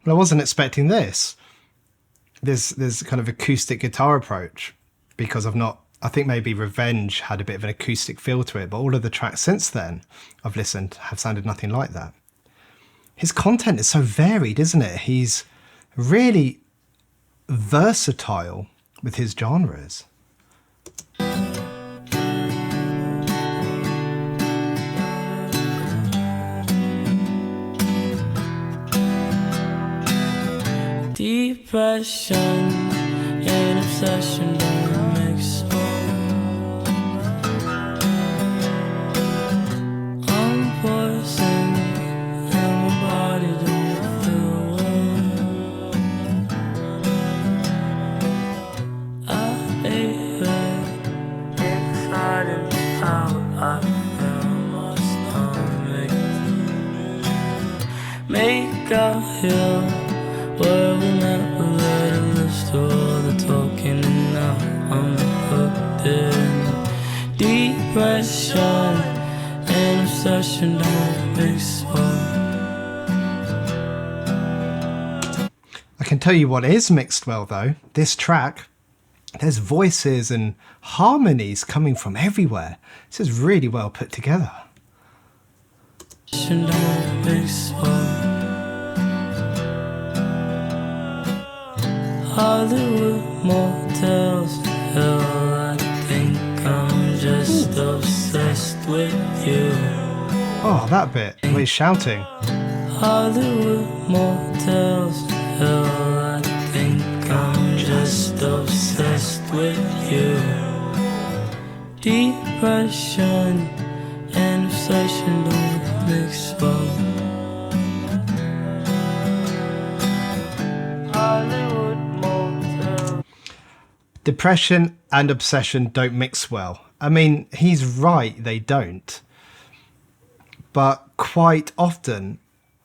well, I wasn't expecting this. There's kind of acoustic guitar approach, because I think maybe Revenge had a bit of an acoustic feel to it, but all of the tracks since then I've listened have sounded nothing like that. His content is so varied, isn't it? He's really versatile with his genres. Depression and obsession don't mix well. I'm poison and my body don't feel well. I ate it inside and out. I feel my stomach. Make a hill where we never let it list to all the talking, and now I'm hooked in. Depression and obsession don't mix well. I can tell you what is mixed well, though. This track, there's voices and harmonies coming from everywhere. This is really well put together. Don't mix well. Hollywood motels, hell, I think I'm just obsessed with you. Oh, that bit where he's shouting. Hollywood motels, hell, I think I'm just obsessed with you. Depression and obsession don't mix well. Depression and obsession don't mix well. I mean, he's right, they don't. But quite often,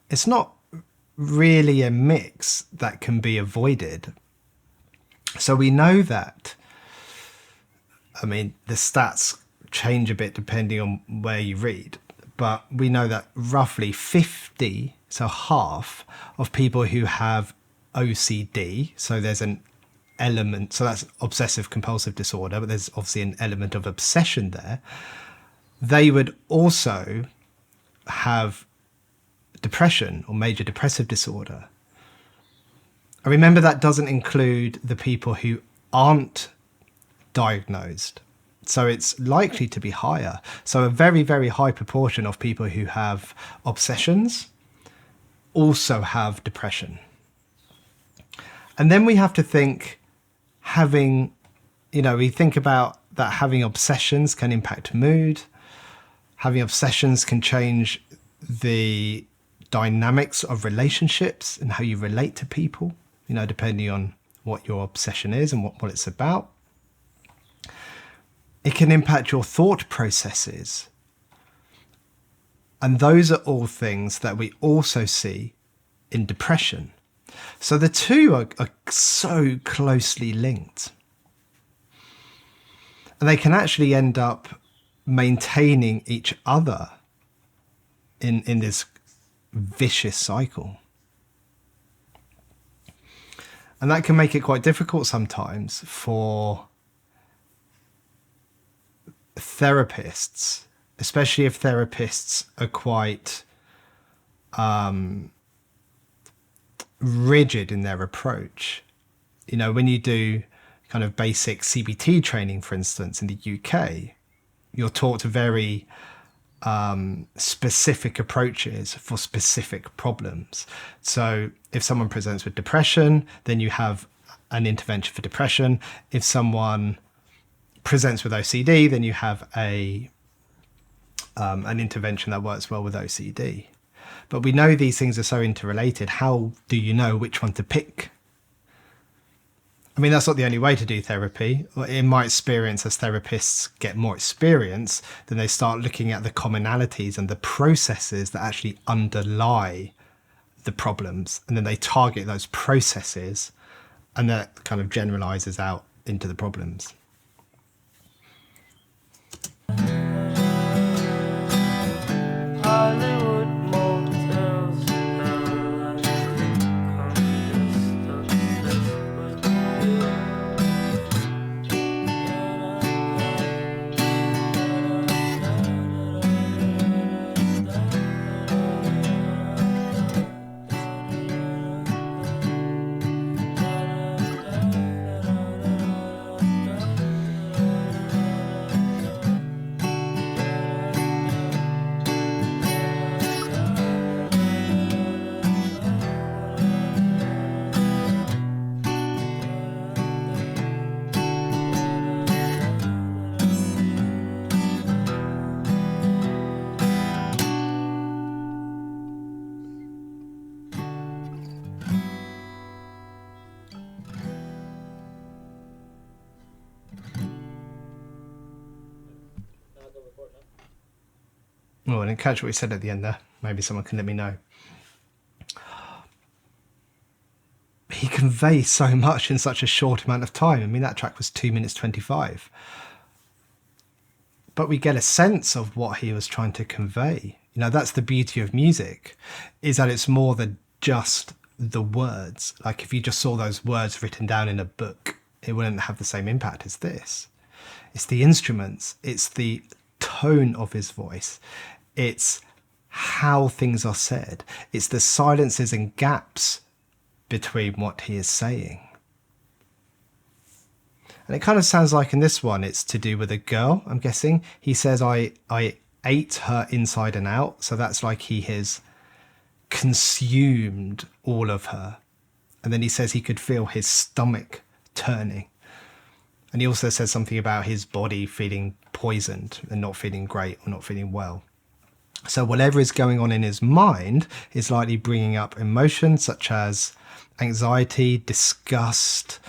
it's not really a mix that can be avoided. So we know that, I mean, the stats change a bit depending on where you read, but we know that roughly 50, so half of people who have OCD, so there's an element, so that's obsessive compulsive disorder, but there's obviously an element of obsession there, they would also have depression or major depressive disorder. I remember that doesn't include the people who aren't diagnosed, so it's likely to be higher. So a very, very high proportion of people who have obsessions also have depression. And then we have to think, we think about that having obsessions can impact mood. Having obsessions can change the dynamics of relationships and how you relate to people, depending on what your obsession is and what it's about. It can impact your thought processes. And those are all things that we also see in depression. So the two are so closely linked. And they can actually end up maintaining each other in this vicious cycle. And that can make it quite difficult sometimes for therapists, especially if therapists are quite rigid in their approach. When you do kind of basic CBT training, for instance, in the UK, you're taught very specific approaches for specific problems. So if someone presents with depression, then you have an intervention for depression. If someone presents with OCD, then you have an intervention that works well with OCD. But we know these things are so interrelated. How do you know which one to pick? I mean, that's not the only way to do therapy. In my experience, as therapists get more experience, then they start looking at the commonalities and the processes that actually underlie the problems. And then they target those processes, and that kind of generalizes out into the problems. Hollywood motels, Oh, I didn't catch what he said at the end there. Maybe someone can let me know. He conveys so much in such a short amount of time. I mean, that track was 2 minutes 25. But we get a sense of what he was trying to convey. You know, that's the beauty of music, is that it's more than just the words. Like if you just saw those words written down in a book, it wouldn't have the same impact as this. It's the instruments, it's the tone of his voice, it's how things are said, it's the silences and gaps between what he is saying. And it kind of sounds like in this one, it's to do with a girl, I'm guessing. He says, I ate her inside and out. So that's like he has consumed all of her. And then he says he could feel his stomach turning. And he also says something about his body feeling poisoned and not feeling great or not feeling well. So whatever is going on in his mind is likely bringing up emotions such as anxiety, disgust,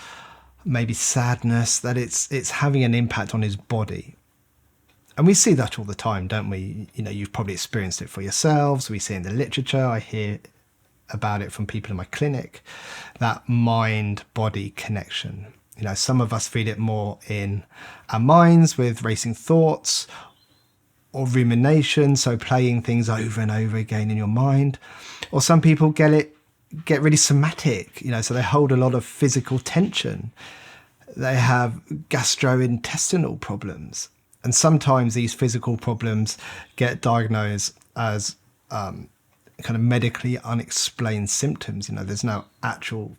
maybe sadness, that it's having an impact on his body. And we see that all the time, don't we? You know, you've probably experienced it for yourselves. We see it in the literature. I hear about it from people in my clinic, that mind-body connection. You know, some of us feel it more in our minds with racing thoughts or rumination, so playing things over and over again in your mind. Or some people get really somatic, you know, so they hold a lot of physical tension. They have gastrointestinal problems. And sometimes these physical problems get diagnosed as kind of medically unexplained symptoms. You know, there's no actual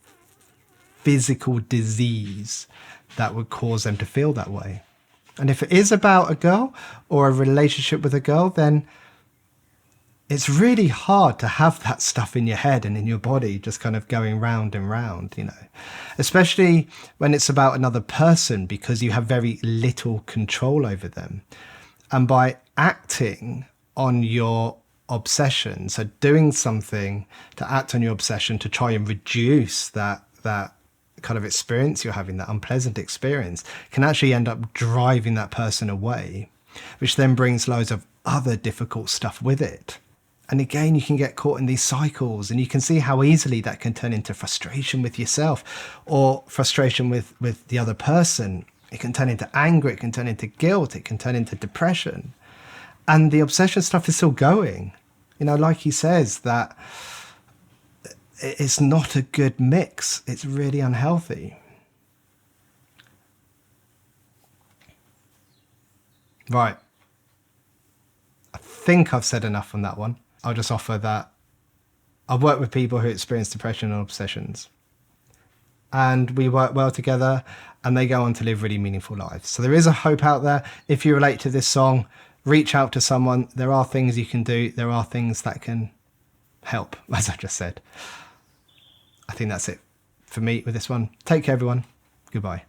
physical disease that would cause them to feel that way. And if it is about a girl or a relationship with a girl, then it's really hard to have that stuff in your head and in your body just kind of going round and round, you know, especially when it's about another person, because you have very little control over them. And by acting on your obsession, so doing something to act on your obsession to try and reduce that kind of experience you're having, that unpleasant experience, can actually end up driving that person away, which then brings loads of other difficult stuff with it. And again, you can get caught in these cycles, and you can see how easily that can turn into frustration with yourself or frustration with the other person. It can turn into anger, it can turn into guilt, it can turn into depression. And the obsession stuff is still going. You know, like he says, that it's not a good mix. It's really unhealthy. Right. I think I've said enough on that one. I'll just offer that I've worked with people who experience depression and obsessions, and we work well together, and they go on to live really meaningful lives. So there is a hope out there. If you relate to this song, reach out to someone. There are things you can do. There are things that can help, as I just said. I think that's it for me with this one. Take care, everyone. Goodbye.